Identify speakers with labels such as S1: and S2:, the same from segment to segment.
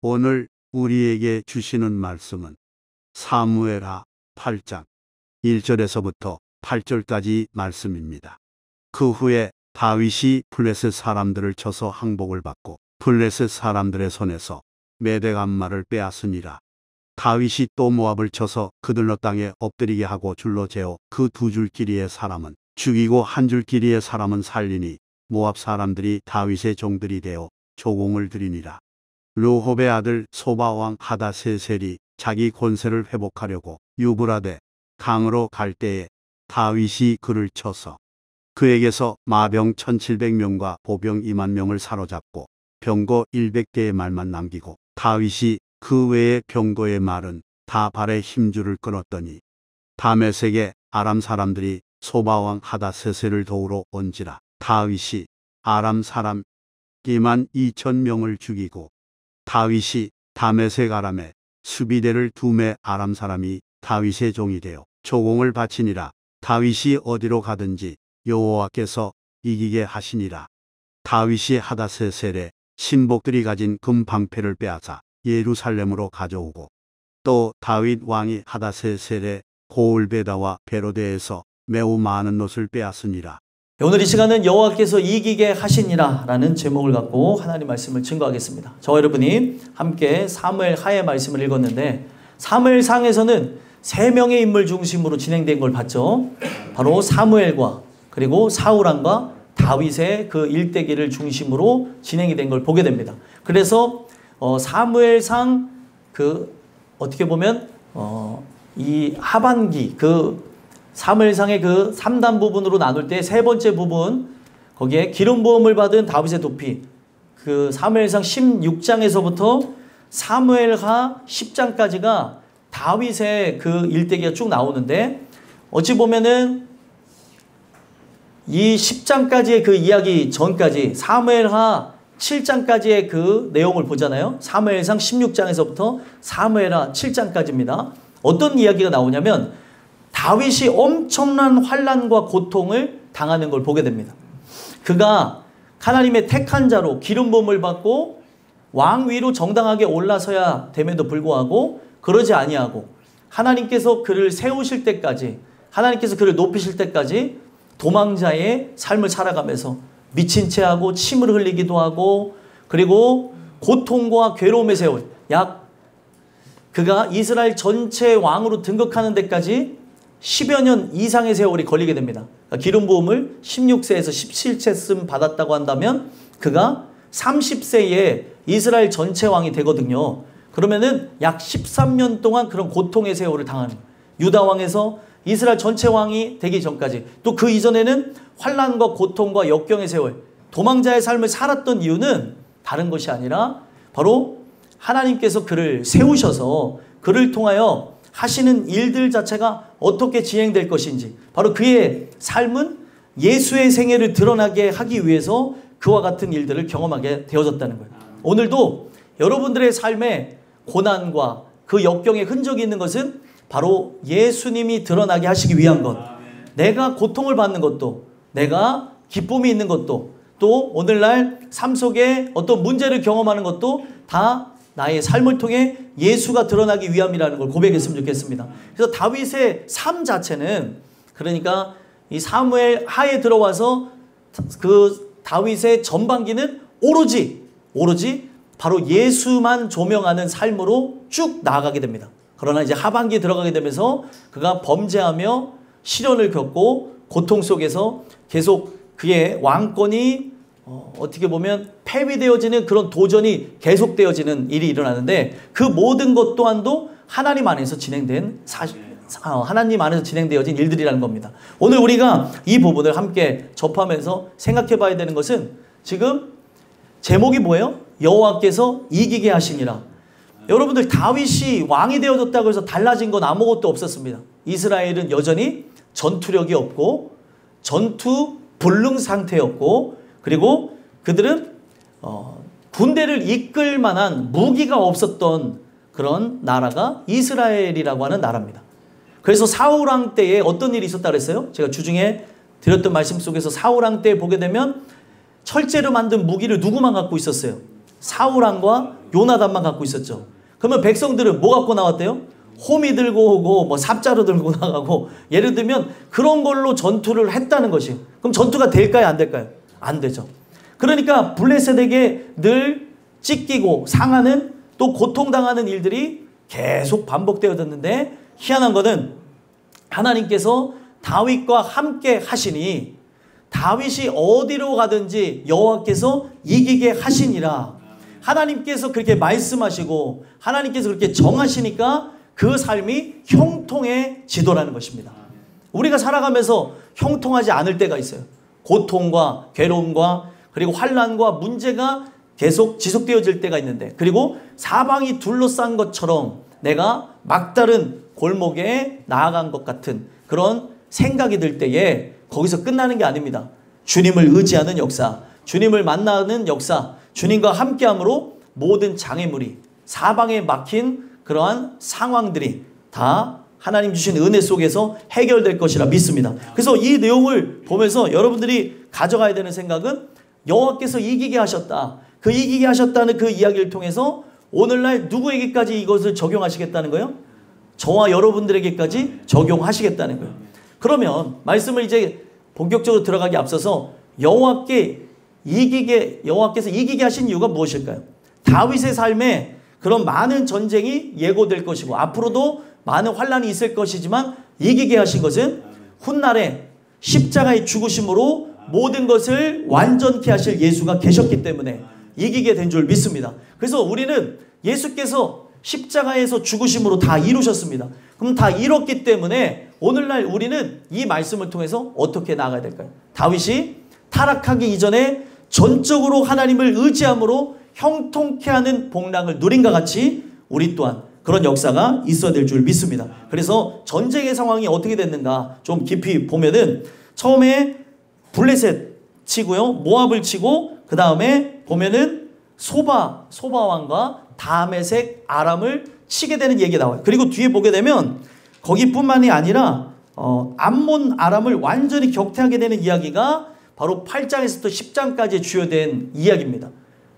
S1: 오늘 우리에게 주시는 말씀은 사무엘하 8장 1절에서부터 8절까지 말씀입니다. 그 후에 다윗이 블레셋 사람들을 쳐서 항복을 받고 블레셋 사람들의 손에서 메대감마를 빼앗으니라. 다윗이 또 모압을 쳐서 그들로 땅에 엎드리게 하고 줄로 재어 그 두 줄끼리의 사람은 죽이고 한 줄끼리의 사람은 살리니 모압 사람들이 다윗의 종들이 되어 조공을 드리니라. 르홉의 아들 소바왕 하다세셀이 자기 권세를 회복하려고 유브라데 강으로 갈 때에 다윗이 그를 쳐서 그에게서 마병 1700명과 보병 2만 명을 사로잡고 병거 100개의 말만 남기고 다윗이 그 외의 병거의 말은 다 발에 힘줄을 끊었더니 다메섹의 아람 사람들이 소바왕 하다세셀을 도우러 온지라. 다윗이 아람 사람 2만 2천 명을 죽이고 다윗이 다메섹 아람에 수비대를 두매 아람 사람이 다윗의 종이 되어 조공을 바치니라. 다윗이 어디로 가든지 여호와께서 이기게 하시니라. 다윗이 하다세셀의 신복들이 가진 금 방패를 빼앗아 예루살렘으로 가져오고 또 다윗 왕이 하다세셀의 고울베다와 베로데에서 매우 많은 것을 빼앗으니라.
S2: 오늘 이 시간은 여호와께서 이기게 하시니라 라는 제목을 갖고 하나님 말씀을 증거하겠습니다. 저와 여러분이 함께 사무엘하의 말씀을 읽었는데 사무엘상에서는 세 명의 인물 중심으로 진행된 걸 봤죠. 바로 사무엘과 그리고 사울왕과 다윗의 그 일대기를 중심으로 진행이 된 걸 보게 됩니다. 그래서 사무엘상 어떻게 보면 이 하반기 사무엘상의 그 3단 부분으로 나눌 때 세 번째 부분, 거기에 기름 부음을 받은 다윗의 도피, 그 사무엘상 16장에서부터 사무엘하 10장까지가 다윗의 그 일대기가 쭉 나오는데, 어찌 보면은 이 10장까지의 그 이야기 전까지 사무엘하 7장까지의 그 내용을 보잖아요. 사무엘상 16장에서부터 사무엘하 7장까지입니다. 어떤 이야기가 나오냐면 다윗이 엄청난 환난과 고통을 당하는 걸 보게 됩니다. 그가 하나님의 택한 자로 기름 부음을 받고 왕 위로 정당하게 올라서야 됨에도 불구하고 그러지 아니하고 하나님께서 그를 세우실 때까지, 하나님께서 그를 높이실 때까지 도망자의 삶을 살아가면서 미친 채 하고 침을 흘리기도 하고, 그리고 고통과 괴로움의 세월, 그가 이스라엘 전체 왕으로 등극하는 데까지 10여 년 이상의 세월이 걸리게 됩니다. 그러니까 기름 부음을 16세에서 17세쯤 받았다고 한다면 그가 30세에 이스라엘 전체 왕이 되거든요. 그러면은 약 13년 동안 그런 고통의 세월을 당하는, 유다 왕에서 이스라엘 전체 왕이 되기 전까지, 또 그 이전에는 환난과 고통과 역경의 세월, 도망자의 삶을 살았던 이유는 다른 것이 아니라 바로 하나님께서 그를 세우셔서 그를 통하여 하시는 일들 자체가 어떻게 진행될 것인지, 바로 그의 삶은 예수의 생애를 드러나게 하기 위해서 그와 같은 일들을 경험하게 되어졌다는 거예요. 오늘도 여러분들의 삶에 고난과 그 역경의 흔적이 있는 것은 바로 예수님이 드러나게 하시기 위한 것. 내가 고통을 받는 것도, 내가 기쁨이 있는 것도, 또 오늘날 삶 속에 어떤 문제를 경험하는 것도 다 나의 삶을 통해 예수가 드러나기 위함이라는 걸 고백했으면 좋겠습니다. 그래서 다윗의 삶 자체는, 그러니까 이 사무엘 하에 들어와서 그 다윗의 전반기는 오로지 바로 예수만 조명하는 삶으로 쭉 나아가게 됩니다. 그러나 이제 하반기에 들어가게 되면서 그가 범죄하며 시련을 겪고 고통 속에서 계속 그의 왕권이 어떻게 보면 폐위되어지는 그런 도전이 계속되어지는 일이 일어나는데, 그 모든 것 또한도 하나님 안에서 하나님 안에서 진행되어진 일들이라는 겁니다. 오늘 우리가 이 부분을 함께 접하면서 생각해 봐야 되는 것은, 지금 제목이 뭐예요? 여호와께서 이기게 하시니라. 여러분들, 다윗이 왕이 되어졌다고 해서 달라진 건 아무것도 없었습니다. 이스라엘은 여전히 전투력이 없고 전투 불능 상태였고, 그리고 그들은 군대를 이끌 만한 무기가 없었던 그런 나라가 이스라엘이라고 하는 나라입니다. 그래서 사울왕 때에 어떤 일이 있었다 그랬어요? 제가 주중에 드렸던 말씀 속에서 사울왕 때에 보게 되면 철제로 만든 무기를 누구만 갖고 있었어요? 사울왕과 요나단만 갖고 있었죠. 그러면 백성들은 뭐 갖고 나왔대요? 호미 들고 오고 뭐 삽자루 들고 나가고, 예를 들면 그런 걸로 전투를 했다는 것이. 그럼 전투가 될까요? 안 될까요? 안 되죠. 그러니까 블레셋에게 늘 찢기고 상하는, 또 고통당하는 일들이 계속 반복되어졌는데, 희한한 것은 하나님께서 다윗과 함께 하시니 다윗이 어디로 가든지 여호와께서 이기게 하시니라. 하나님께서 그렇게 말씀하시고 하나님께서 그렇게 정하시니까 그 삶이 형통해지더라는 것입니다. 우리가 살아가면서 형통하지 않을 때가 있어요. 고통과 괴로움과 그리고 환난과 문제가 계속 지속되어질 때가 있는데, 그리고 사방이 둘러싼 것처럼 내가 막다른 골목에 나아간 것 같은 그런 생각이 들 때에 거기서 끝나는 게 아닙니다. 주님을 의지하는 역사, 주님을 만나는 역사, 주님과 함께함으로 모든 장애물이, 사방에 막힌 그러한 상황들이 다 하나님 주신 은혜 속에서 해결될 것이라 믿습니다. 그래서 이 내용을 보면서 여러분들이 가져가야 되는 생각은, 여호와께서 이기게 하셨다. 그 이기게 하셨다는 그 이야기를 통해서 오늘날 누구에게까지 이것을 적용하시겠다는 거예요? 저와 여러분들에게까지 적용하시겠다는 거예요. 그러면 말씀을 이제 본격적으로 들어가기 앞서서 여호와께서 이기게 하신 이유가 무엇일까요? 다윗의 삶에 그런 많은 전쟁이 예고될 것이고 앞으로도 많은 환란이 있을 것이지만, 이기게 하신 것은 훗날에 십자가의 죽으심으로 모든 것을 완전케 하실 예수가 계셨기 때문에 이기게 된 줄 믿습니다. 그래서 우리는 예수께서 십자가에서 죽으심으로 다 이루셨습니다. 그럼 다 이뤘기 때문에 오늘날 우리는 이 말씀을 통해서 어떻게 나아가야 될까요? 다윗이 타락하기 이전에 전적으로 하나님을 의지함으로 형통케 하는 복락을 누린과 같이 우리 또한 그런 역사가 있어야 될 줄 믿습니다. 그래서 전쟁의 상황이 어떻게 됐는가 좀 깊이 보면은, 처음에 블레셋 치고요, 모압을 치고, 그 다음에 보면은 소바 왕과 다메섹 아람을 치게 되는 얘기가 나와요. 그리고 뒤에 보게 되면 거기뿐만이 아니라 암몬 아람을 완전히 격퇴하게 되는 이야기가 바로 8장에서부터 10장까지 주요된 이야기입니다.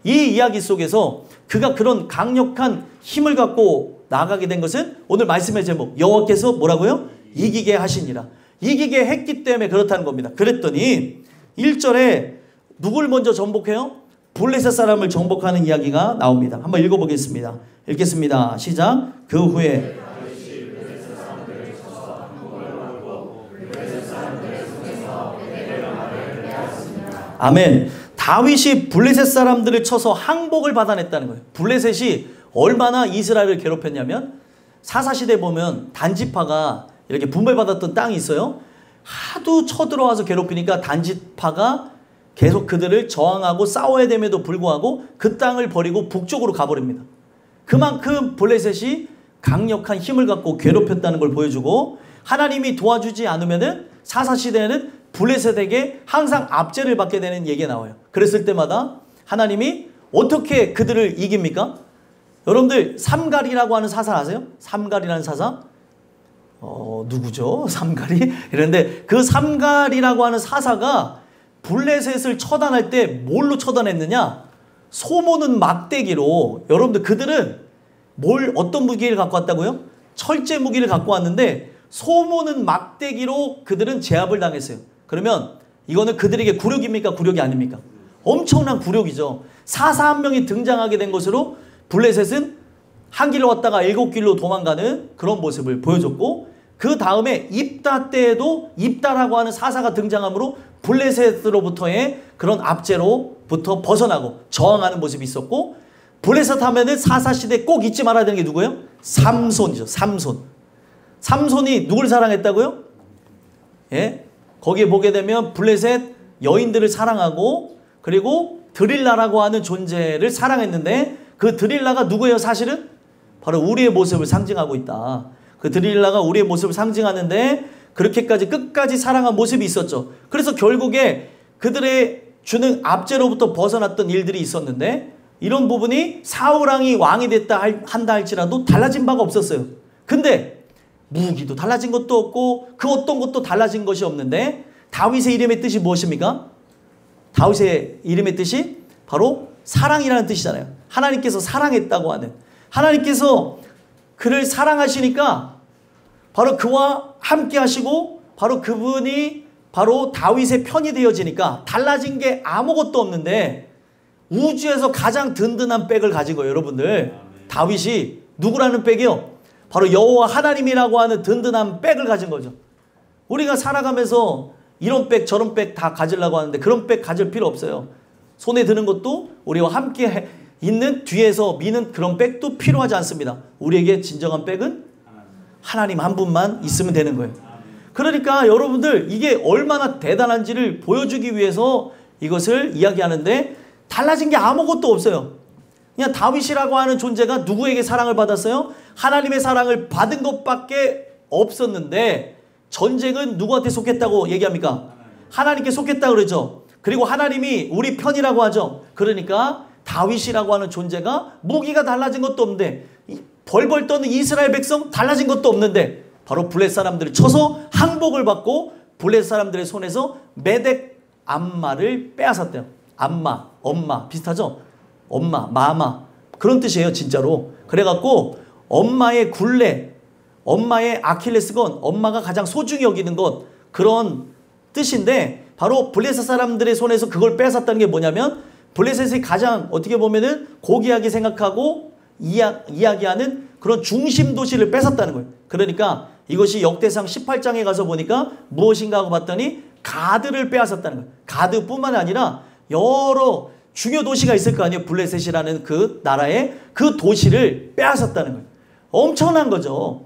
S2: 이 이야기 속에서 그가 그런 강력한 힘을 갖고 나가게 된 것은 오늘 말씀의 제목, 여호와께서 뭐라고요? 이기게 하시니라. 이기게 했기 때문에 그렇다는 겁니다. 그랬더니 1절에 누굴 먼저 정복해요? 블레셋 사람을 정복하는 이야기가 나옵니다. 한번 읽어보겠습니다. 읽겠습니다. 시작. 그 후에 아멘. 다윗이 블레셋 사람들을 쳐서 항복을 받아냈다는 거예요. 블레셋이 얼마나 이스라엘을 괴롭혔냐면, 사사시대 보면 단지파가 이렇게 분배받았던 땅이 있어요. 하도 쳐들어와서 괴롭히니까 단지파가 계속 그들을 저항하고 싸워야 됨에도 불구하고 그 땅을 버리고 북쪽으로 가버립니다. 그만큼 블레셋이 강력한 힘을 갖고 괴롭혔다는 걸 보여주고, 하나님이 도와주지 않으면은 사사시대에는 블레셋에게 항상 압제를 받게 되는 얘기가 나와요. 그랬을 때마다 하나님이 어떻게 그들을 이깁니까? 여러분들 삼갈이라고 하는 사사 아세요? 삼갈이라는 사사? 누구죠? 삼갈이? 이런데 그 삼갈이라고 하는 사사가 블레셋을 처단할 때 뭘로 처단했느냐? 소모는 막대기로. 여러분들 그들은 어떤 무기를 갖고 왔다고요? 철제 무기를 갖고 왔는데 소모는 막대기로 그들은 제압을 당했어요. 그러면 이거는 그들에게 굴욕입니까? 굴욕이 아닙니까? 엄청난 굴욕이죠. 사사 한 명이 등장하게 된 것으로 블레셋은 한 길로 왔다가 7길로 도망가는 그런 모습을 보여줬고, 그 다음에 입다 때에도 입다라고 하는 사사가 등장함으로 블레셋으로부터의 그런 압제로부터 벗어나고 저항하는 모습이 있었고, 블레셋 하면은 사사시대 꼭 잊지 말아야 되는 게 누구예요? 삼손이죠. 삼손이 누굴 사랑했다고요? 예? 거기에 보게 되면 블레셋 여인들을 사랑하고, 그리고 드릴라라고 하는 존재를 사랑했는데, 그 드릴라가 누구예요? 사실은 바로 우리의 모습을 상징하고 있다. 그 드릴라가 우리의 모습을 상징하는데 그렇게까지 끝까지 사랑한 모습이 있었죠. 그래서 결국에 그들의 주는 압제로부터 벗어났던 일들이 있었는데, 이런 부분이 사울왕이 왕이 됐다 한다 할지라도 달라진 바가 없었어요. 근데 무기도 달라진 것도 없고 그 어떤 것도 달라진 것이 없는데, 다윗의 이름의 뜻이 무엇입니까? 다윗의 이름의 뜻이 바로 사랑이라는 뜻이잖아요. 하나님께서 사랑했다고 하는, 하나님께서 그를 사랑하시니까 바로 그와 함께 하시고 바로 그분이 바로 다윗의 편이 되어지니까 달라진 게 아무것도 없는데 우주에서 가장 든든한 백을 가진 거예요, 여러분들. 다윗이 누구라는 백이요? 바로 여호와 하나님이라고 하는 든든한 백을 가진 거죠. 우리가 살아가면서 이런 백 저런 백 다 가지려고 하는데 그런 백 가질 필요 없어요. 손에 드는 것도 우리와 함께 있는 뒤에서 미는 그런 백도 필요하지 않습니다. 우리에게 진정한 백은 하나님 한 분만 있으면 되는 거예요. 그러니까 여러분들 이게 얼마나 대단한지를 보여주기 위해서 이것을 이야기하는데 달라진 게 아무것도 없어요. 그냥 다윗이라고 하는 존재가 누구에게 사랑을 받았어요? 하나님의 사랑을 받은 것밖에 없었는데 전쟁은 누구한테 속했다고 얘기합니까? 하나님께 속했다고 그러죠. 그리고 하나님이 우리 편이라고 하죠. 그러니까 다윗이라고 하는 존재가 무기가 달라진 것도 없는데 벌벌 떠는 이스라엘 백성 달라진 것도 없는데 바로 블렛 사람들을 쳐서 항복을 받고 블렛 사람들의 손에서 메덱 암마를 빼앗았대요. 암마, 엄마 비슷하죠? 엄마, 마마 그런 뜻이에요 진짜로. 그래갖고 엄마의 굴레, 엄마의 아킬레스건, 엄마가 가장 소중히 여기는 것 그런 뜻인데 바로 블레셋 사람들의 손에서 그걸 빼앗았다는 게 뭐냐면 블레셋이 가장 어떻게 보면은 고귀하게 생각하고 이야기하는 그런 중심 도시를 뺏었다는 거예요. 그러니까 이것이 역대상 18장에 가서 보니까 무엇인가 하고 봤더니 가드를 빼앗았다는 거예요. 가드뿐만 아니라 여러 중요 도시가 있을 거 아니에요. 블레셋이라는 그 나라의 그 도시를 빼앗았다는 거예요. 엄청난 거죠.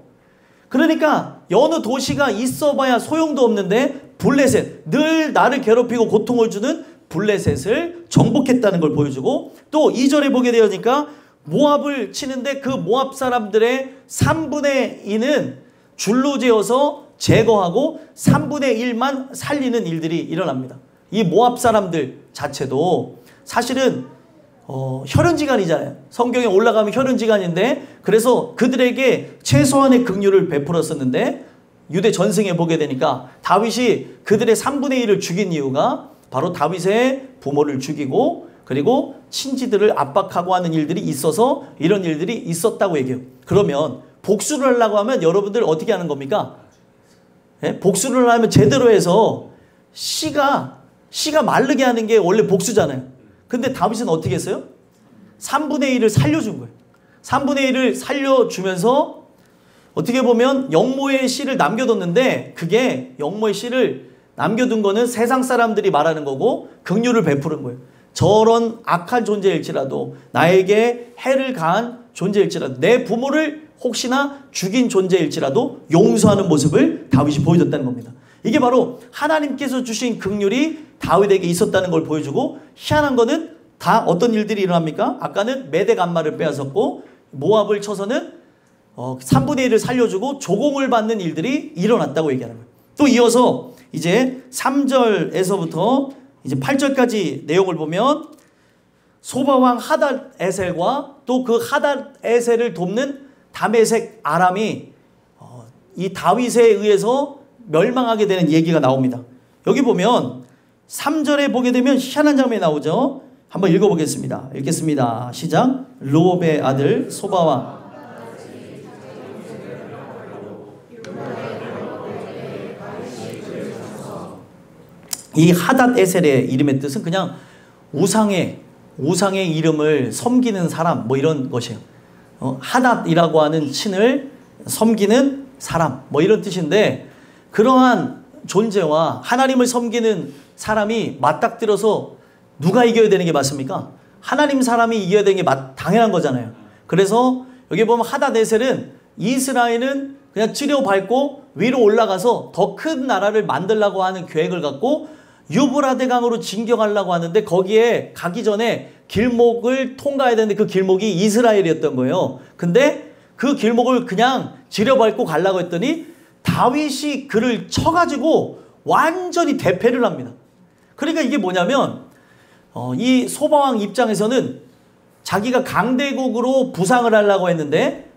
S2: 그러니까 여느 도시가 있어봐야 소용도 없는데 블레셋, 늘 나를 괴롭히고 고통을 주는 블레셋을 정복했다는 걸 보여주고 또 2절에 보게 되니까 모압을 치는데 그 모압 사람들의 3분의 2는 줄로 재어서 제거하고 3분의 1만 살리는 일들이 일어납니다. 이 모압 사람들 자체도 사실은 혈연지간이잖아요. 성경에 올라가면 혈연지간인데 그래서 그들에게 최소한의 긍휼을 베풀었었는데 유대 전승에 보게 되니까 다윗이 그들의 3분의 1을 죽인 이유가 바로 다윗의 부모를 죽이고 그리고 친지들을 압박하고 하는 일들이 있어서 이런 일들이 있었다고 얘기해요. 그러면 복수를 하려고 하면 여러분들 어떻게 하는 겁니까? 예? 복수를 하려면 제대로 해서 씨가 마르게 하는 게 원래 복수잖아요. 근데 다윗은 어떻게 했어요? 3분의 1을 살려준 거예요. 3분의 1을 살려주면서 어떻게 보면 영모의 씨를 남겨뒀는데 그게 영모의 씨를 남겨둔 거는 세상 사람들이 말하는 거고 긍휼을 베푸는 거예요. 저런 악한 존재일지라도 나에게 해를 가한 존재일지라도 내 부모를 혹시나 죽인 존재일지라도 용서하는 모습을 다윗이 보여줬다는 겁니다. 이게 바로 하나님께서 주신 긍휼이 다윗에게 있었다는 걸 보여주고 희한한 거는 다 어떤 일들이 일어납니까? 아까는 메덱 암마를 빼앗았고 모압을 쳐서는 3분의 1을 살려주고 조공을 받는 일들이 일어났다고 얘기하는 거예요. 또 이어서 이제 3절에서부터 이제 8절까지 내용을 보면 소바왕 하닷에셀과 또 그 하닷에셀을 돕는 다메섹 아람이 이 다윗에 의해서 멸망하게 되는 얘기가 나옵니다. 여기 보면 3절에 보게 되면 희한한 장면이 나오죠. 한번 읽어보겠습니다. 읽겠습니다. 시작. 르홉의 아들 소바왕 이 하닷에셀의 이름의 뜻은 그냥 우상의 이름을 섬기는 사람 뭐 이런 것이에요. 하닷이라고 하는 신을 섬기는 사람 뭐 이런 뜻인데 그러한 존재와 하나님을 섬기는 사람이 맞닥뜨려서 누가 이겨야 되는 게 맞습니까? 하나님 사람이 이겨야 되는 게 당연한 거잖아요. 그래서 여기 보면 하닷에셀은 이스라엘은 그냥 찌려밟고 위로 올라가서 더 큰 나라를 만들려고 하는 계획을 갖고 유브라데 강으로 진격하려고 하는데 거기에 가기 전에 길목을 통과해야 되는데 그 길목이 이스라엘이었던 거예요. 근데 그 길목을 그냥 지려밟고 가려고 했더니 다윗이 그를 쳐가지고 완전히 대패를 합니다. 그러니까 이게 뭐냐면 이 소바왕 입장에서는 자기가 강대국으로 부상을 하려고 했는데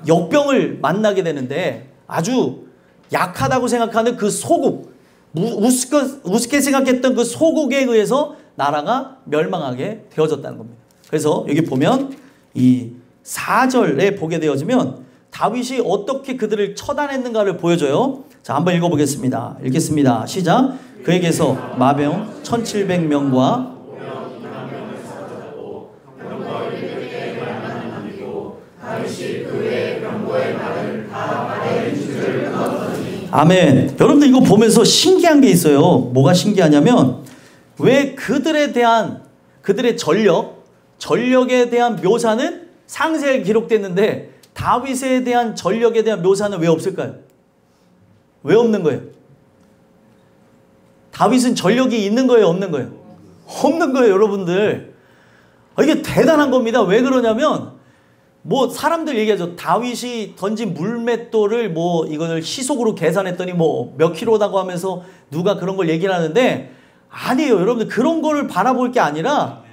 S2: 역병을 만나게 되는데 아주 약하다고 생각하는 그 소국 우습게 생각했던 그 소국에 의해서 나라가 멸망하게 되어졌다는 겁니다. 그래서 여기 보면 이 4절에 보게 되어지면 다윗이 어떻게 그들을 처단했는가를 보여줘요. 자, 한번 읽어보겠습니다. 읽겠습니다. 시작. 그에게서 마병 1700명과 아멘. 여러분들 이거 보면서 신기한 게 있어요. 뭐가 신기하냐면 왜 그들에 대한 그들의 전력에 대한 묘사는 상세하게 기록됐는데 다윗에 대한 전력에 대한 묘사는 왜 없을까요? 왜 없는 거예요? 다윗은 전력이 있는 거예요, 없는 거예요? 없는 거예요, 여러분들. 이게 대단한 겁니다. 왜 그러냐면 뭐 사람들 얘기하죠. 다윗이 던진 물맷돌을 뭐 이거를 시속으로 계산했더니 뭐 몇 킬로다고 하면서 누가 그런 걸 얘기를 하는데 아니에요. 여러분들 그런 거를 바라볼 게 아니라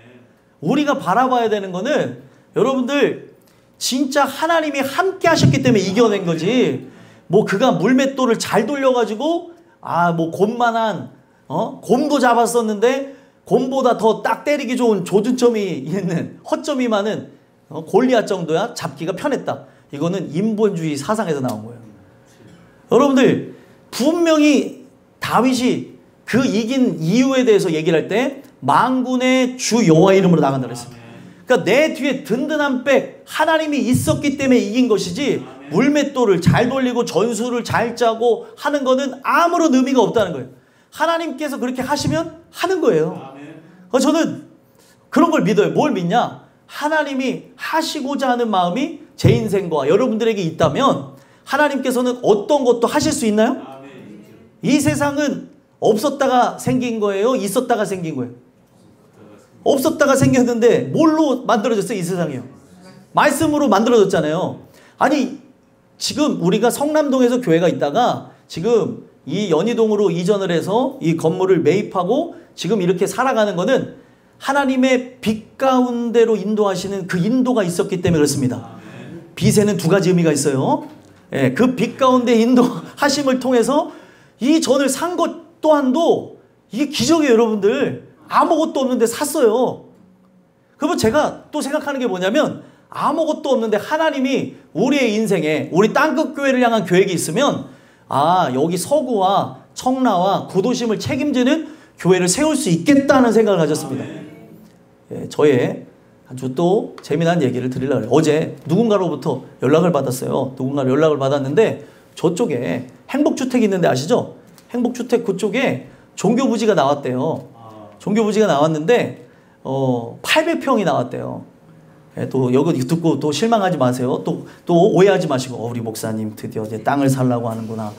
S2: 우리가 바라봐야 되는 거는 여러분들 진짜 하나님이 함께 하셨기 때문에 이겨낸 거지. 뭐 그가 물맷돌을 잘 돌려가지고 뭐 곰만한 곰도 잡았었는데 곰보다 더 딱 때리기 좋은 조준점이 있는 허점이 많은 골리앗 정도야 잡기가 편했다. 이거는 인본주의 사상에서 나온 거예요. 여러분들 분명히 다윗이 그 이긴 이유에 대해서 얘기를 할 때 만군의 주 여호와 이름으로 나간다고 했습니다. 그러니까 내 뒤에 든든한 백 하나님이 있었기 때문에 이긴 것이지 물맷돌을 잘 돌리고 전술을 잘 짜고 하는 거는 아무런 의미가 없다는 거예요. 하나님께서 그렇게 하시면 하는 거예요. 저는 그런 걸 믿어요. 뭘 믿냐? 하나님이 하시고자 하는 마음이 제 인생과 여러분들에게 있다면 하나님께서는 어떤 것도 하실 수 있나요? 이 세상은 없었다가 생긴 거예요? 있었다가 생긴 거예요? 없었다가 생겼는데 뭘로 만들어졌어요? 이 세상이요. 말씀으로 만들어졌잖아요. 아니 지금 우리가 성남동에서 교회가 있다가 지금 이 연희동으로 이전을 해서 이 건물을 매입하고 지금 이렇게 살아가는 거는 하나님의 빛 가운데로 인도하시는 그 인도가 있었기 때문에 그렇습니다. 빛에는 두 가지 의미가 있어요. 그 빛 가운데 인도하심을 통해서 이 전을 산 것 또한도 이게 기적이에요, 여러분들. 아무것도 없는데 샀어요. 그러면 제가 또 생각하는 게 뭐냐면 아무것도 없는데 하나님이 우리의 인생에 우리 땅끝 교회를 향한 계획이 있으면 여기 서구와 청라와 구도심을 책임지는 교회를 세울 수 있겠다는 생각을 가졌습니다. 저의 아주 또 재미난 얘기를 드리려고 해요. 어제 누군가로부터 연락을 받았어요. 누군가 연락을 받았는데 저쪽에 행복주택이 있는데 아시죠? 행복주택 그쪽에 종교부지가 나왔대요. 종교부지가 나왔는데 800평이 나왔대요. 또 여기 듣고 또 실망하지 마세요. 또 오해하지 마시고 우리 목사님 드디어 이제 땅을 살라고 하는구나.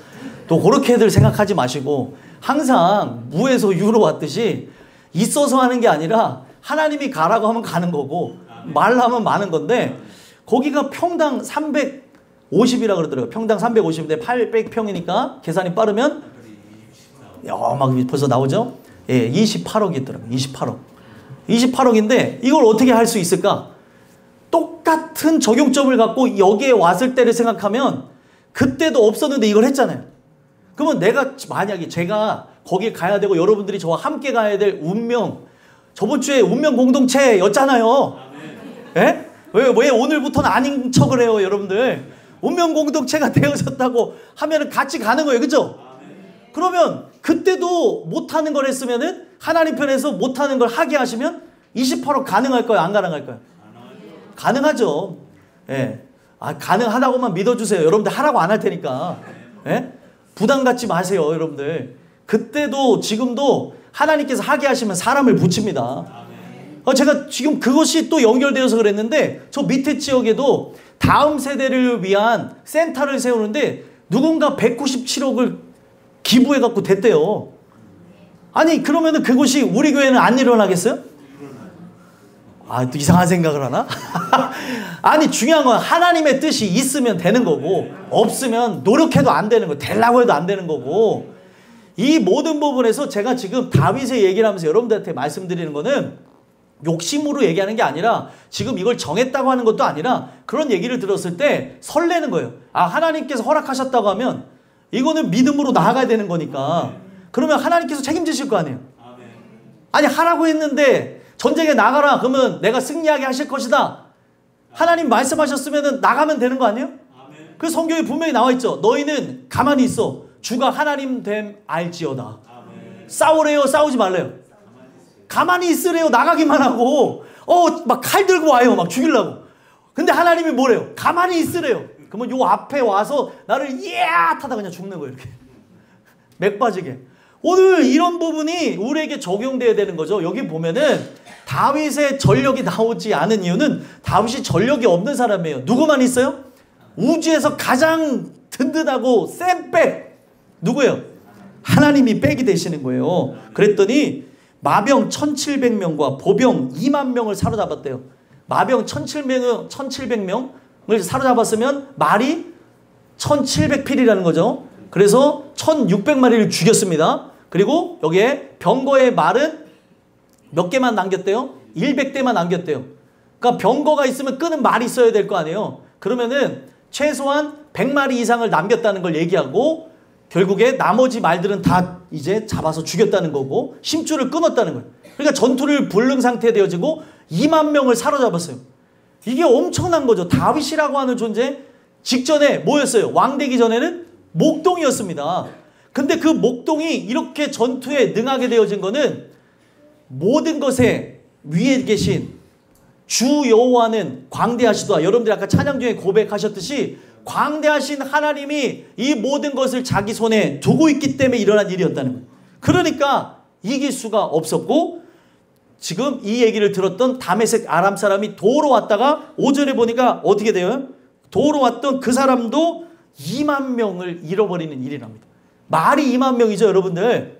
S2: 또 그렇게들 생각하지 마시고 항상 무에서 유로 왔듯이 있어서 하는 게 아니라 하나님이 가라고 하면 가는 거고 말하면 마는 건데 거기가 평당 350이라 그러더라고요. 평당 350인데 800평이니까 계산이 빠르면 막 벌써 나오죠? 28억이 있더라고요. 28억. 28억인데 이걸 어떻게 할 수 있을까? 똑같은 적용점을 갖고 여기에 왔을 때를 생각하면 그때도 없었는데 이걸 했잖아요. 그러면 내가 만약에 제가 거기에 가야 되고 여러분들이 저와 함께 가야 될 운명, 저번 주에 운명 공동체였잖아요. 예? 왜 오늘부터는 아닌 척을 해요, 여러분들? 운명 공동체가 되어졌다고 하면은 같이 가는 거예요, 그죠? 그러면 그때도 못하는 걸 했으면은 하나님 편에서 못하는 걸 하게 하시면 28억 가능할까요? 안 가능할까요? 가능하죠. 예. 가능하다고만 믿어주세요. 여러분들 하라고 안 할 테니까. 예? 부담 갖지 마세요, 여러분들. 그때도 지금도 하나님께서 하게 하시면 사람을 붙입니다. 제가 지금 그것이 또 연결되어서 그랬는데 저 밑에 지역에도 다음 세대를 위한 센터를 세우는데 누군가 197억을 기부해갖고 됐대요. 아니 그러면은 그것이 우리 교회는 안 일어나겠어요? 또 이상한 생각을 하나? 아니 중요한 건 하나님의 뜻이 있으면 되는 거고 없으면 노력해도 안 되는 거, 되려고 해도 안 되는 거고 이 모든 부분에서 제가 지금 다윗의 얘기를 하면서 여러분들한테 말씀드리는 거는 욕심으로 얘기하는 게 아니라 지금 이걸 정했다고 하는 것도 아니라 그런 얘기를 들었을 때 설레는 거예요. 하나님께서 허락하셨다고 하면 이거는 믿음으로 나아가야 되는 거니까 그러면 하나님께서 책임지실 거 아니에요. 아니 하라고 했는데 전쟁에 나가라. 그러면 내가 승리하게 하실 것이다. 하나님 말씀하셨으면 나가면 되는 거 아니에요? 그 성경에 분명히 나와 있죠. 너희는 가만히 있어. 주가 하나님 됨 알지어다. 싸우래요? 싸우지 말래요? 가만히 있으래요? 나가기만 하고 막 칼 들고 와요. 막 죽이려고. 근데 하나님이 뭐래요? 가만히 있으래요. 그러면 요 앞에 와서 나를 하다 그냥 죽는 거예요. 이렇게 맥 빠지게. 오늘 이런 부분이 우리에게 적용돼야 되는 거죠. 여기 보면은 다윗의 전력이 나오지 않은 이유는 다윗이 전력이 없는 사람이에요. 누구만 있어요? 우주에서 가장 든든하고 센 백. 누구예요? 하나님이 백이 되시는 거예요. 그랬더니 마병 1700명과 보병 2만 명을 사로잡았대요. 마병 1700명을 사로잡았으면 말이 1700필이라는 거죠. 그래서 1600마리를 죽였습니다. 그리고 여기에 병거의 말은 몇 개만 남겼대요? 100대만 남겼대요. 그러니까 병거가 있으면 끄는 말이 있어야 될 거 아니에요. 그러면은 최소한 100마리 이상을 남겼다는 걸 얘기하고 결국에 나머지 말들은 다 이제 잡아서 죽였다는 거고 심줄을 끊었다는 거예요. 그러니까 전투를 불능 상태에 되어지고 2만 명을 사로잡았어요. 이게 엄청난 거죠. 다윗이라고 하는 존재 직전에 뭐였어요? 왕 되기 전에는 목동이었습니다. 근데 그 목동이 이렇게 전투에 능하게 되어진 거는 모든 것에 위에 계신 주 여호와는 광대하시도다. 여러분들이 아까 찬양 중에 고백하셨듯이 광대하신 하나님이 이 모든 것을 자기 손에 두고 있기 때문에 일어난 일이었다는 거예요. 그러니까 이길 수가 없었고 지금 이 얘기를 들었던 다메섹 아람 사람이 도로 왔다가 5절에 보니까 어떻게 돼요? 도로 왔던 그 사람도 2만 명을 잃어버리는 일이랍니다. 말이 2만 명이죠, 여러분들.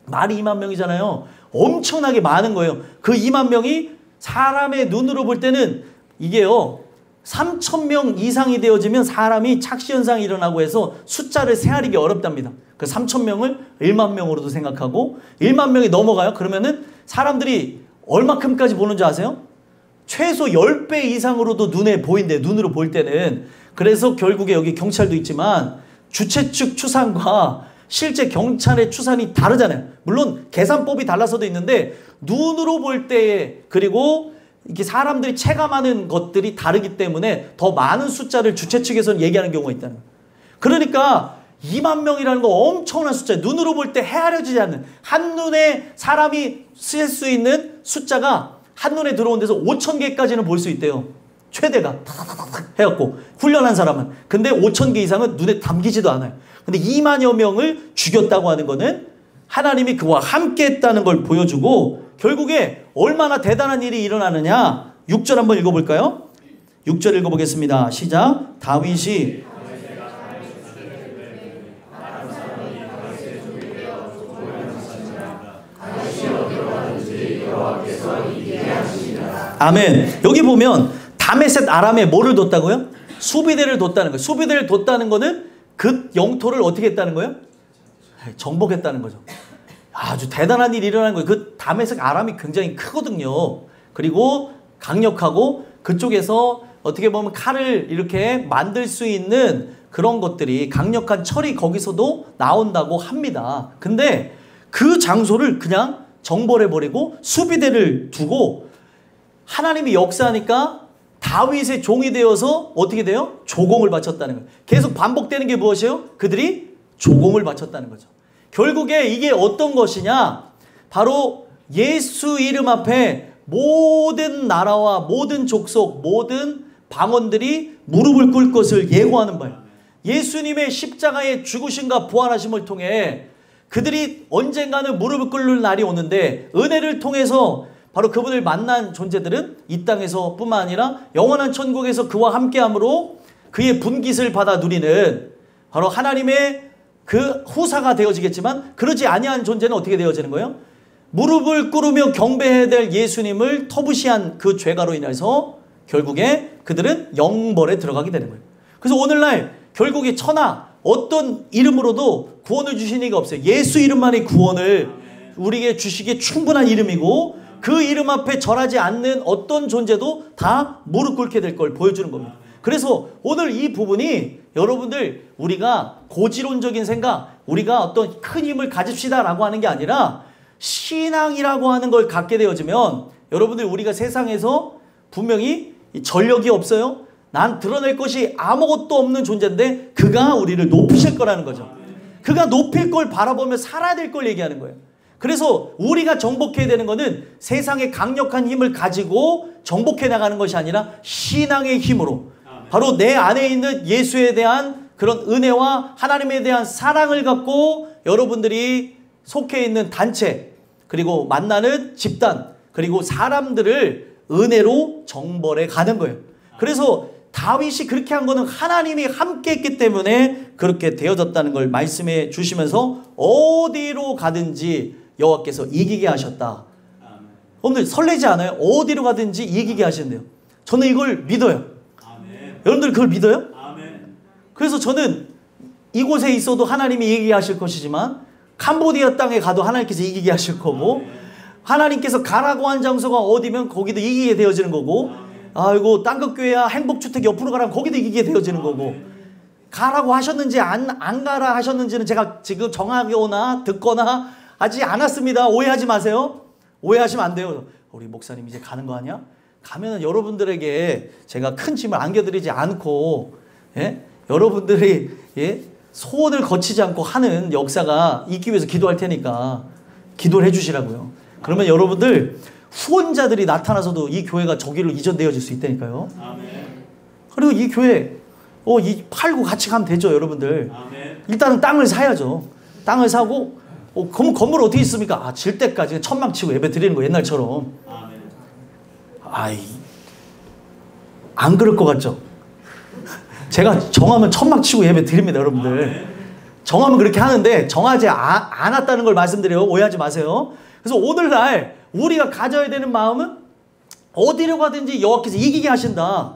S2: 말이 2만 명이잖아요. 엄청나게 많은 거예요. 그 2만 명이 사람의 눈으로 볼 때는 이게요. 3,000명 이상이 되어지면 사람이 착시현상이 일어나고 해서 숫자를 세아리기 어렵답니다. 그 3,000명을 1만 명으로도 생각하고 1만 명이 넘어가요. 그러면은 사람들이 얼마큼까지 보는 줄 아세요? 최소 10배 이상으로도 눈에 보인대. 눈으로 볼 때는. 그래서 결국에 여기 경찰도 있지만 주최 측 추산과 실제 경찰의 추산이 다르잖아요. 물론 계산법이 달라서도 있는데 눈으로 볼 때에 그리고 이렇게 사람들이 체감하는 것들이 다르기 때문에 더 많은 숫자를 주최 측에서는 얘기하는 경우가 있다는 거예요. 그러니까 2만 명이라는 거 엄청난 숫자예요. 눈으로 볼 때 헤아려지지 않는 한눈에 사람이 쓸 수 있는 숫자가 한눈에 들어온 데서 5,000개까지는 볼 수 있대요. 최대가 탁탁탁탁 해갖고 훈련한 사람은. 근데 5,000개 이상은 눈에 담기지도 않아요. 근데 2만여 명을 죽였다고 하는 거는 하나님이 그와 함께 했다는 걸 보여주고 결국에 얼마나 대단한 일이 일어나느냐. 6절 한번 읽어볼까요? 6절 읽어보겠습니다. 시작. 다윗이 아멘. 여기 보면 다메섹 아람에 뭐를 뒀다고요? 수비대를 뒀다는 거예요. 수비대를 뒀다는 거는 그 영토를 어떻게 했다는 거예요? 정복했다는 거죠. 아주 대단한 일이 일어난 거예요. 그 다메섹 아람이 굉장히 크거든요. 그리고 강력하고 그쪽에서 어떻게 보면 칼을 이렇게 만들 수 있는 그런 것들이 강력한 철이 거기서도 나온다고 합니다. 근데 그 장소를 그냥 정벌해버리고 수비대를 두고 하나님이 역사하니까 다윗의 종이 되어서 어떻게 돼요? 조공을 바쳤다는 거예요. 계속 반복되는 게 무엇이에요? 그들이 조공을 바쳤다는 거죠. 결국에 이게 어떤 것이냐? 바로 예수 이름 앞에 모든 나라와 모든 족속, 모든 방언들이 무릎을 꿇을 것을 예고하는 바예요. 예수님의 십자가의 죽으심과 부활하심을 통해 그들이 언젠가는 무릎을 꿇는 날이 오는데 은혜를 통해서 바로 그분을 만난 존재들은 이 땅에서 뿐만 아니라 영원한 천국에서 그와 함께함으로 그의 분깃을 받아 누리는 바로 하나님의 그 후사가 되어지겠지만 그러지 아니한 존재는 어떻게 되어지는 거예요? 무릎을 꿇으며 경배해야 될 예수님을 터부시한 그 죄가로 인해서 결국에 그들은 영벌에 들어가게 되는 거예요. 그래서 오늘날 결국에 천하 어떤 이름으로도 구원을 주신 이가 없어요. 예수 이름만이 구원을 우리에게 주시기에 충분한 이름이고 그 이름 앞에 절하지 않는 어떤 존재도 다 무릎 꿇게 될 걸 보여주는 겁니다. 그래서 오늘 이 부분이 여러분들 우리가 고지론적인 생각, 우리가 어떤 큰 힘을 가집시다라고 하는 게 아니라 신앙이라고 하는 걸 갖게 되어지면 여러분들 우리가 세상에서 분명히 전력이 없어요. 난 드러낼 것이 아무것도 없는 존재인데 그가 우리를 높이실 거라는 거죠. 그가 높일 걸 바라보며 살아야 될 걸 얘기하는 거예요. 그래서 우리가 정복해야 되는 것은 세상의 강력한 힘을 가지고 정복해 나가는 것이 아니라 신앙의 힘으로 바로 내 안에 있는 예수에 대한 그런 은혜와 하나님에 대한 사랑을 갖고 여러분들이 속해 있는 단체 그리고 만나는 집단 그리고 사람들을 은혜로 정벌해 가는 거예요. 그래서 다윗이 그렇게 한 거는 하나님이 함께 했기 때문에 그렇게 되어졌다는 걸 말씀해 주시면서 어디로 가든지 여호와께서 이기게 하셨다. 여러분들 설레지 않아요? 어디로 가든지 이기게 하신대요. 저는 이걸 믿어요. 여러분들 그걸 믿어요? 그래서 저는 이곳에 있어도 하나님이 이기게 하실 것이지만 캄보디아 땅에 가도 하나님께서 이기게 하실 거고 하나님께서 가라고 한 장소가 어디면 거기도 이기게 되어지는 거고 아이고 땅끝교회야 행복주택 옆으로 가라면 거기도 이기게 되어지는 거고 가라고 하셨는지 안 가라 하셨는지는 제가 지금 정하거나 듣거나 하지 않았습니다. 오해하지 마세요. 오해하시면 안 돼요. 우리 목사님 이제 가는 거 아니야? 가면은 여러분들에게 제가 큰 짐을 안겨드리지 않고 여러분들이 소원을 거치지 않고 하는 역사가 있기 위해서 기도할 테니까 기도를 해주시라고요. 그러면 여러분들 후원자들이 나타나서도 이 교회가 저기로 이전되어질 수 있다니까요. 그리고 이 교회 팔고 같이 가면 되죠. 여러분들 일단은 땅을 사야죠. 땅을 사고 그럼 건물 어떻게 있습니까? 질 때까지 천막 치고 예배 드리는 거 옛날처럼. 안 그럴 것 같죠? 제가 정하면 천막 치고 예배 드립니다. 여러분들 정하면 그렇게 하는데 정하지 않았다는 걸 말씀드려요. 오해하지 마세요. 그래서 오늘날 우리가 가져야 되는 마음은 어디로 가든지 여호와께서 이기게 하신다.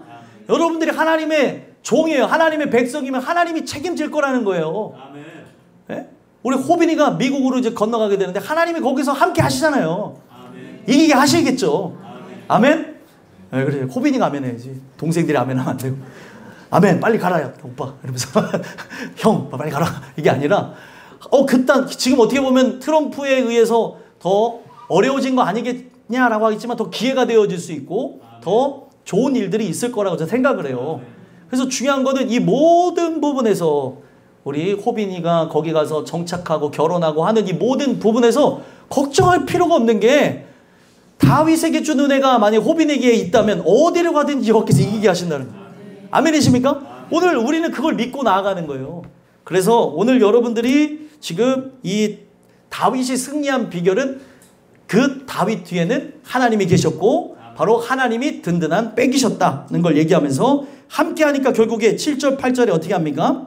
S2: 여러분들이 하나님의 종이에요. 하나님의 백성이면 하나님이 책임질 거라는 거예요. 우리 호빈이가 미국으로 이제 건너가게 되는데 하나님이 거기서 함께 하시잖아요. 이기게 하시겠죠. 아멘? 그래 호빈이가 아멘 해야지. 동생들이 아멘 하면 안 되고. 아멘 빨리 가라 오빠 이러면서 형 빨리 가라 이게 아니라 그딴 지금 어떻게 보면 트럼프에 의해서 더 어려워진 거 아니겠냐라고 하겠지만 더 기회가 되어질 수 있고 더 좋은 일들이 있을 거라고 저는 생각을 해요. 그래서 중요한 거는 이 모든 부분에서 우리 호빈이가 거기 가서 정착하고 결혼하고 하는 이 모든 부분에서 걱정할 필요가 없는 게 다윗에게 준 은혜가 만약 호빈에게 있다면 어디로 가든지 여호와께서 이기게 하신다는 거예요. 아멘이십니까? 오늘 우리는 그걸 믿고 나아가는 거예요. 그래서 오늘 여러분들이 지금 이 다윗이 승리한 비결은 그 다윗 뒤에는 하나님이 계셨고 바로 하나님이 든든한 백이셨다는 걸 얘기하면서 함께 하니까 결국에 7절 8절에 어떻게 합니까?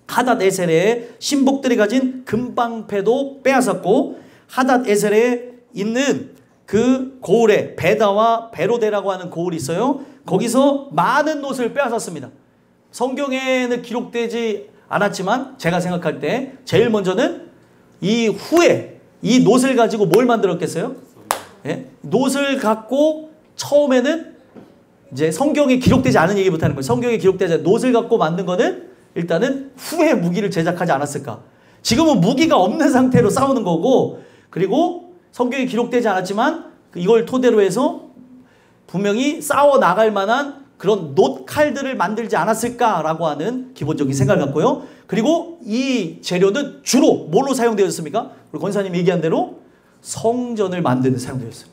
S2: 하닷에셀의 신복들이 가진 금방패도 빼앗았고 하닷에셀에 있는 그 고을에 베다와 베로데라고 하는 고을이 있어요. 거기서 많은 놋을 빼앗았습니다. 성경에는 기록되지 않았지만 제가 생각할 때 제일 먼저는 이 후에 이 놋을 가지고 뭘 만들었겠어요? 놋을 갖고 처음에는 이제 성경에 기록되지 않은 얘기부터 하는 거예요. 성경에 기록되지 않은 놋을 갖고 만든 거는 일단은 후에 무기를 제작하지 않았을까. 지금은 무기가 없는 상태로 싸우는 거고 그리고 성경에 기록되지 않았지만 이걸 토대로 해서 분명히 싸워 나갈 만한 그런 놋 칼들을 만들지 않았을까라고 하는 기본적인 생각을 갖고요. 그리고 이 재료는 주로 뭘로 사용되었습니까? 우리 권사님이 얘기한 대로 성전을 만드는 데 사용되었어요.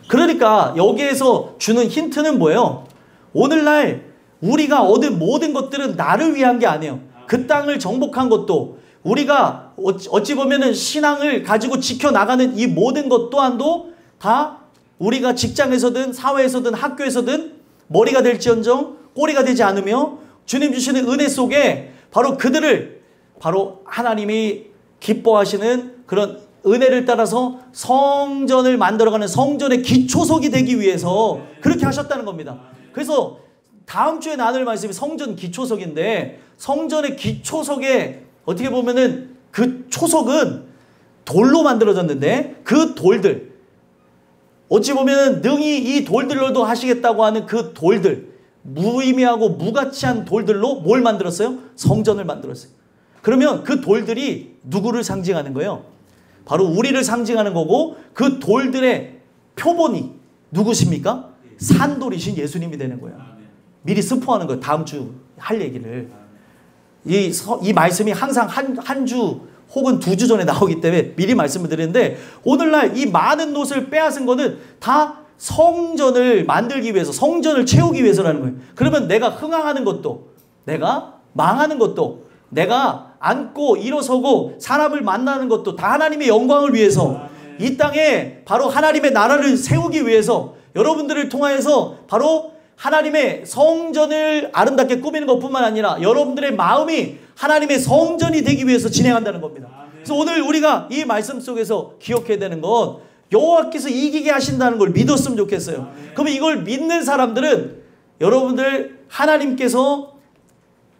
S2: 그러니까 여기에서 주는 힌트는 뭐예요? 오늘날 우리가 얻은 모든 것들은 나를 위한 게 아니에요. 그 땅을 정복한 것도 우리가 어찌 보면은 신앙을 가지고 지켜나가는 이 모든 것 또한도 다 우리가 직장에서든 사회에서든 학교에서든 머리가 될지언정 꼬리가 되지 않으며 주님 주시는 은혜 속에 바로 그들을 바로 하나님이 기뻐하시는 그런 은혜를 따라서 성전을 만들어가는 성전의 기초석이 되기 위해서 그렇게 하셨다는 겁니다. 그래서 다음 주에 나눌 말씀이 성전 기초석인데 성전의 기초석에 어떻게 보면은 그 초석은 돌로 만들어졌는데 그 돌들 어찌 보면은 능히 이 돌들로도 하시겠다고 하는 그 돌들 무의미하고 무가치한 돌들로 뭘 만들었어요? 성전을 만들었어요. 그러면 그 돌들이 누구를 상징하는 거예요? 바로 우리를 상징하는 거고 그 돌들의 표본이 누구십니까? 산돌이신 예수님이 되는 거예요. 미리 스포하는 거예요. 다음 주 할 얘기를. 이 말씀이 항상 한 주 혹은 2주 전에 나오기 때문에 미리 말씀을 드리는데, 오늘날 이 많은 놋을 빼앗은 거는 다 성전을 만들기 위해서, 성전을 채우기 위해서라는 거예요. 그러면 내가 흥황하는 것도, 내가 망하는 것도, 내가 앉고 일어서고 사람을 만나는 것도 다 하나님의 영광을 위해서, 이 땅에 바로 하나님의 나라를 세우기 위해서, 여러분들을 통하여서 바로 하나님의 성전을 아름답게 꾸미는 것뿐만 아니라 여러분들의 마음이 하나님의 성전이 되기 위해서 진행한다는 겁니다. 그래서 오늘 우리가 이 말씀 속에서 기억해야 되는 건, 여호와께서 이기게 하신다는 걸 믿었으면 좋겠어요. 그러면 이걸 믿는 사람들은 여러분들 하나님께서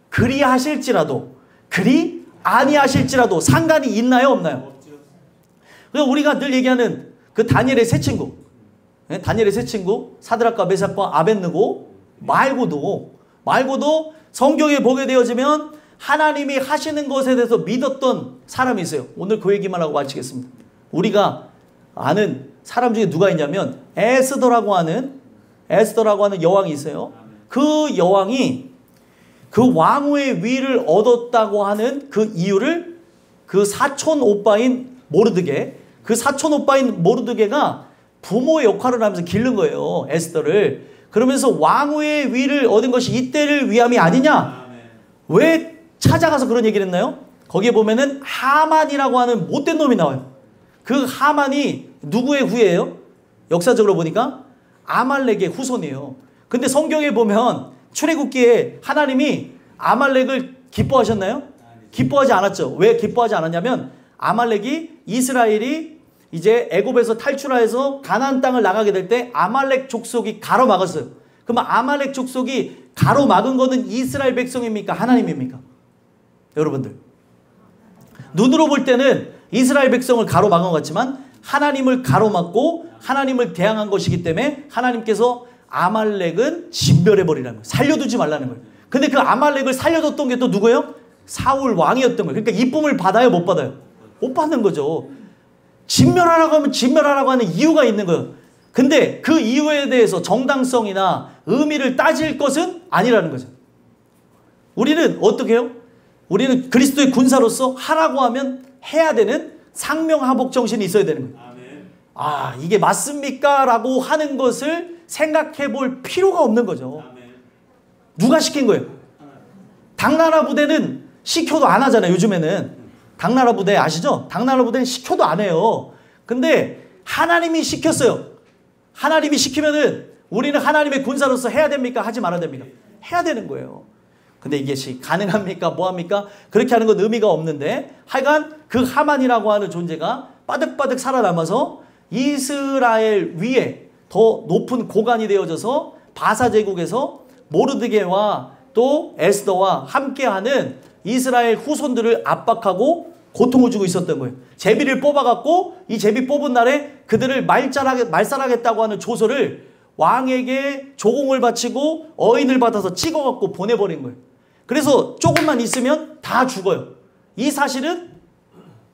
S2: 그리 하실지라도 그리 아니하실지라도 상관이 있나요, 없나요? 그래서 우리가 늘 얘기하는 그 다니엘의 세 친구, 다니엘의 세 친구 사드락과 메삭과 아벳느고 말고도 성경에 보게 되어지면 하나님이 하시는 것에 대해서 믿었던 사람이 있어요. 오늘 그 얘기만 하고 마치겠습니다. 우리가 아는 사람 중에 누가 있냐면 에스더라고 하는 여왕이 있어요. 그 여왕이 그 왕후의 위를 얻었다고 하는 그 이유를 그 사촌 오빠인 모르드게가 부모의 역할을 하면서 기른 거예요. 에스더를. 그러면서 왕후의 위를 얻은 것이 이때를 위함이 아니냐. 왜 찾아가서 그런 얘기를 했나요? 거기에 보면은 하만이라고 하는 못된 놈이 나와요. 그 하만이 누구의 후예예요? 역사적으로 보니까 아말렉의 후손이에요. 근데 성경에 보면 출애굽기에 하나님이 아말렉을 기뻐하셨나요? 기뻐하지 않았죠. 왜 기뻐하지 않았냐면, 아말렉이 이스라엘이 이제 애굽에서 탈출하여서 가나안 땅을 나가게 될 때 아말렉 족속이 가로막았어요. 그럼 아말렉 족속이 가로막은 거는 이스라엘 백성입니까? 하나님입니까? 여러분들, 눈으로 볼 때는 이스라엘 백성을 가로막은 것 같지만 하나님을 가로막고 하나님을 대항한 것이기 때문에 하나님께서 아말렉은 진멸해버리라는 거예요. 살려두지 말라는 거예요. 근데 그 아말렉을 살려줬던 게 또 누구예요? 사울 왕이었던 거예요. 그러니까 이쁨을 받아요, 못 받아요? 못 받는 거죠. 진멸하라고 하면 진멸하라고 하는 이유가 있는 거예요. 근데 그 이유에 대해서 정당성이나 의미를 따질 것은 아니라는 거죠. 우리는 어떻게 해요? 우리는 그리스도의 군사로서 하라고 하면 해야 되는 상명하복 정신이 있어야 되는 거예요. 아, 이게 맞습니까? 라고 하는 것을 생각해 볼 필요가 없는 거죠. 누가 시킨 거예요? 당나라 부대는 시켜도 안 하잖아요. 요즘에는 당나라 부대 아시죠? 당나라 부대는 시켜도 안 해요. 근데 하나님이 시켰어요. 하나님이 시키면은 우리는 하나님의 군사로서 해야 됩니까? 하지 말아야 됩니까? 해야 되는 거예요. 근데 이게 가능합니까? 뭐합니까? 그렇게 하는 건 의미가 없는데, 하여간 그 하만이라고 하는 존재가 빠득빠득 살아남아서 이스라엘 위에 더 높은 고관이 되어져서 바사 제국에서 모르드게와 또 에스더와 함께하는 이스라엘 후손들을 압박하고 고통을 주고 있었던 거예요. 제비를 뽑아갖고 이 제비 뽑은 날에 그들을 말살하겠다고 하는 조서를 왕에게 조공을 바치고 어인을 받아서 찍어갖고 보내버린 거예요. 그래서 조금만 있으면 다 죽어요. 이 사실은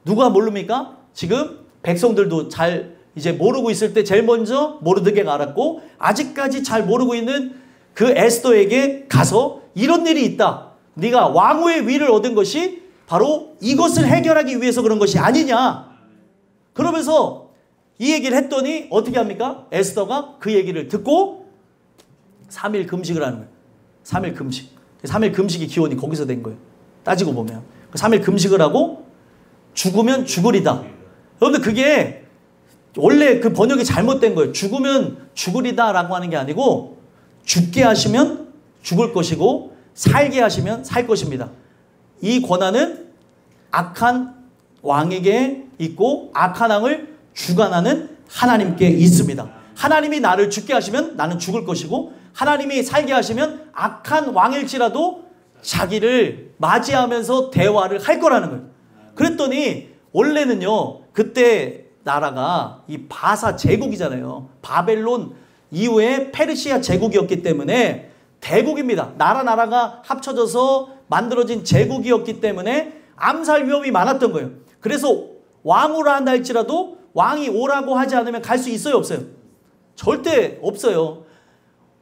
S2: 누가 모릅니까? 지금 백성들도 잘 이제 모르고 있을 때 제일 먼저 모르드게가 알았고, 아직까지 잘 모르고 있는 그 에스더에게 가서 이런 일이 있다. 네가 왕후의 위를 얻은 것이 바로 이것을 해결하기 위해서 그런 것이 아니냐. 그러면서 이 얘기를 했더니 어떻게 합니까? 에스더가 그 얘기를 듣고 3일 금식을 하는 거예요. 3일 금식. 3일 금식이 기원이 거기서 된 거예요. 따지고 보면. 3일 금식을 하고 죽으면 죽으리다. 여러분들, 그게 원래 그 번역이 잘못된 거예요. 죽으면 죽으리다 라고 하는 게 아니고, 죽게 하시면 죽을 것이고 살게 하시면 살 것입니다. 이 권한은 악한 왕에게 있고 악한 왕을 주관하는 하나님께 있습니다. 하나님이 나를 죽게 하시면 나는 죽을 것이고, 하나님이 살게 하시면 악한 왕일지라도 자기를 맞이하면서 대화를 할 거라는 거예요. 그랬더니 원래는요, 그때 나라가 이 바사 제국이잖아요. 바벨론 이후에 페르시아 제국이었기 때문에 대국입니다. 나라가 합쳐져서 만들어진 제국이었기 때문에 암살 위험이 많았던 거예요. 그래서 왕으로 한다 할지라도 왕이 오라고 하지 않으면 갈 수 있어요, 없어요? 절대 없어요.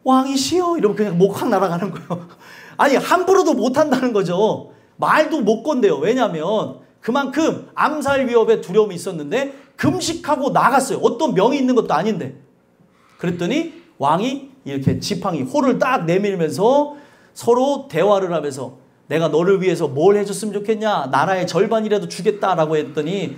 S2: 왕이시여 이러면 그냥 목 확 날아가는 거예요. 아니 함부로도 못한다는 거죠. 말도 못 건대요. 왜냐하면 그만큼 암살 위협에 두려움이 있었는데 금식하고 나갔어요. 어떤 명이 있는 것도 아닌데. 그랬더니 왕이 이렇게 지팡이 호를 딱 내밀면서 서로 대화를 하면서 내가 너를 위해서 뭘 해줬으면 좋겠냐, 나라의 절반이라도 주겠다라고 했더니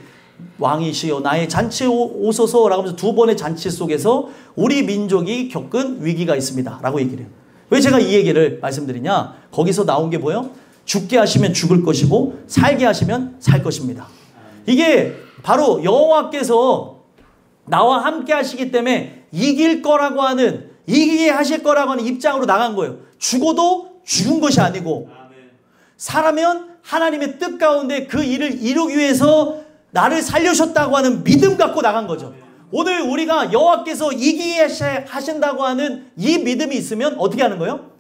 S2: 왕이시여 나의 잔치에 오소서라고 하면서 두 번의 잔치 속에서 우리 민족이 겪은 위기가 있습니다 라고 얘기를 해요. 왜 제가 이 얘기를 말씀드리냐, 거기서 나온 게 뭐예요? 죽게 하시면 죽을 것이고 살게 하시면 살 것입니다. 이게 바로 여호와께서 나와 함께 하시기 때문에 이길 거라고 하는, 이기게 하실 거라고 하는 입장으로 나간 거예요. 죽어도 죽은 것이 아니고 살아면 하나님의 뜻 가운데 그 일을 이루기 위해서 나를 살려셨다고 하는 믿음 갖고 나간 거죠. 오늘 우리가 여호와께서 이기게 하신다고 하는 이 믿음이 있으면 어떻게 하는 거예요?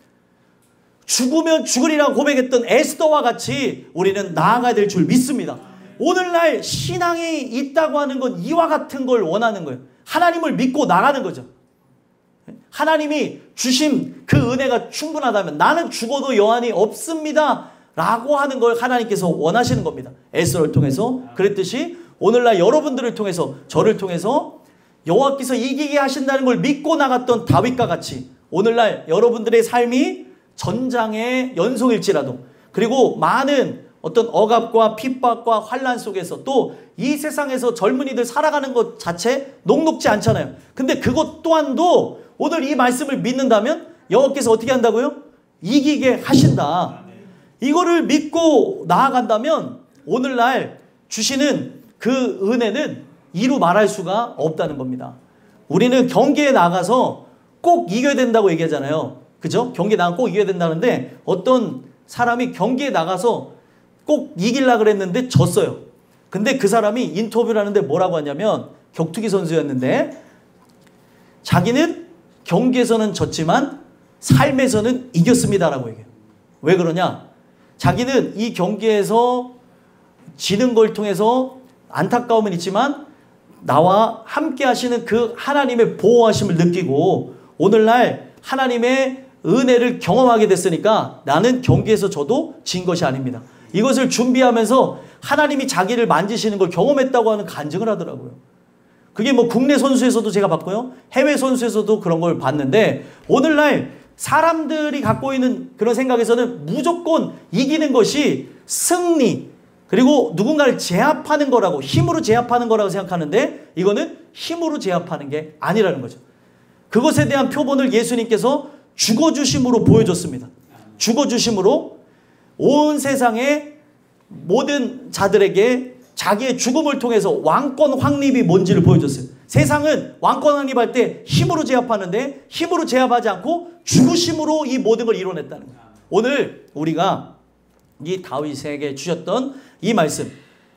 S2: 죽으면 죽으리라고 고백했던 에스더와 같이 우리는 나아가야 될 줄 믿습니다. 오늘날 신앙이 있다고 하는 건 이와 같은 걸 원하는 거예요. 하나님을 믿고 나가는 거죠. 하나님이 주신 그 은혜가 충분하다면 나는 죽어도 여한이 없습니다 라고 하는 걸 하나님께서 원하시는 겁니다. 에스더를 통해서 그랬듯이 오늘날 여러분들을 통해서, 저를 통해서 여호와께서 이기게 하신다는 걸 믿고 나갔던 다윗과 같이 오늘날 여러분들의 삶이 전장의 연속일지라도, 그리고 많은 어떤 억압과 핍박과 환난 속에서 또 이 세상에서 젊은이들 살아가는 것 자체 녹록지 않잖아요. 근데 그것 또한도 오늘 이 말씀을 믿는다면 여호와께서 어떻게 한다고요? 이기게 하신다. 이거를 믿고 나아간다면 오늘날 주시는 그 은혜는 이루 말할 수가 없다는 겁니다. 우리는 경기에 나가서 꼭 이겨야 된다고 얘기하잖아요. 그죠? 경기에 나가서 꼭 이겨야 된다는데 어떤 사람이 경기에 나가서 꼭 이기려고 그랬는데 졌어요. 근데 그 사람이 인터뷰를 하는데 뭐라고 하냐면, 격투기 선수였는데 자기는 경기에서는 졌지만 삶에서는 이겼습니다라고 얘기해요. 왜 그러냐? 자기는 이 경기에서 지는 걸 통해서 안타까움은 있지만 나와 함께 하시는 그 하나님의 보호하심을 느끼고 오늘날 하나님의 은혜를 경험하게 됐으니까 나는 경기에서 져도 진 것이 아닙니다. 이것을 준비하면서 하나님이 자기를 만지시는 걸 경험했다고 하는 간증을 하더라고요. 그게 뭐 국내 선수에서도 제가 봤고요. 해외 선수에서도 그런 걸 봤는데 오늘날 사람들이 갖고 있는 그런 생각에서는 무조건 이기는 것이 승리, 그리고 누군가를 제압하는 거라고, 힘으로 제압하는 거라고 생각하는데 이거는 힘으로 제압하는 게 아니라는 거죠. 그것에 대한 표본을 예수님께서 죽어주심으로 보여줬습니다. 죽어주심으로 온 세상의 모든 자들에게 자기의 죽음을 통해서 왕권 확립이 뭔지를 보여줬어요. 세상은 왕권 확립할 때 힘으로 제압하는데 힘으로 제압하지 않고 죽으심으로 이 모든 걸 이뤄냈다는 거예요. 오늘 우리가 이 다윗에게 주셨던 이 말씀,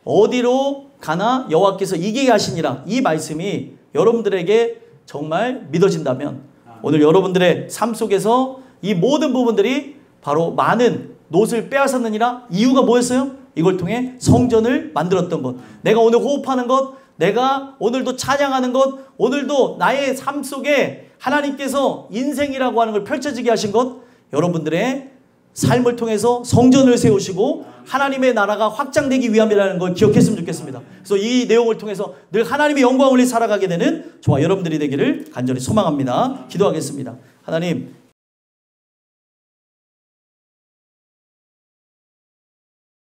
S2: 어디로 가나 여호와께서 이기게 하시니라, 이 말씀이 여러분들에게 정말 믿어진다면 오늘 여러분들의 삶 속에서 이 모든 부분들이 바로 많은 놋을 빼앗았느니라. 이유가 뭐였어요? 이걸 통해 성전을 만들었던 것, 내가 오늘 호흡하는 것, 내가 오늘도 찬양하는 것, 오늘도 나의 삶 속에 하나님께서 인생이라고 하는 걸 펼쳐지게 하신 것, 여러분들의 삶을 통해서 성전을 세우시고 하나님의 나라가 확장되기 위함이라는 걸 기억했으면 좋겠습니다. 그래서 이 내용을 통해서 늘 하나님의 영광을 살아가게 되는 저와 여러분들이 되기를 간절히 소망합니다. 기도하겠습니다. 하나님,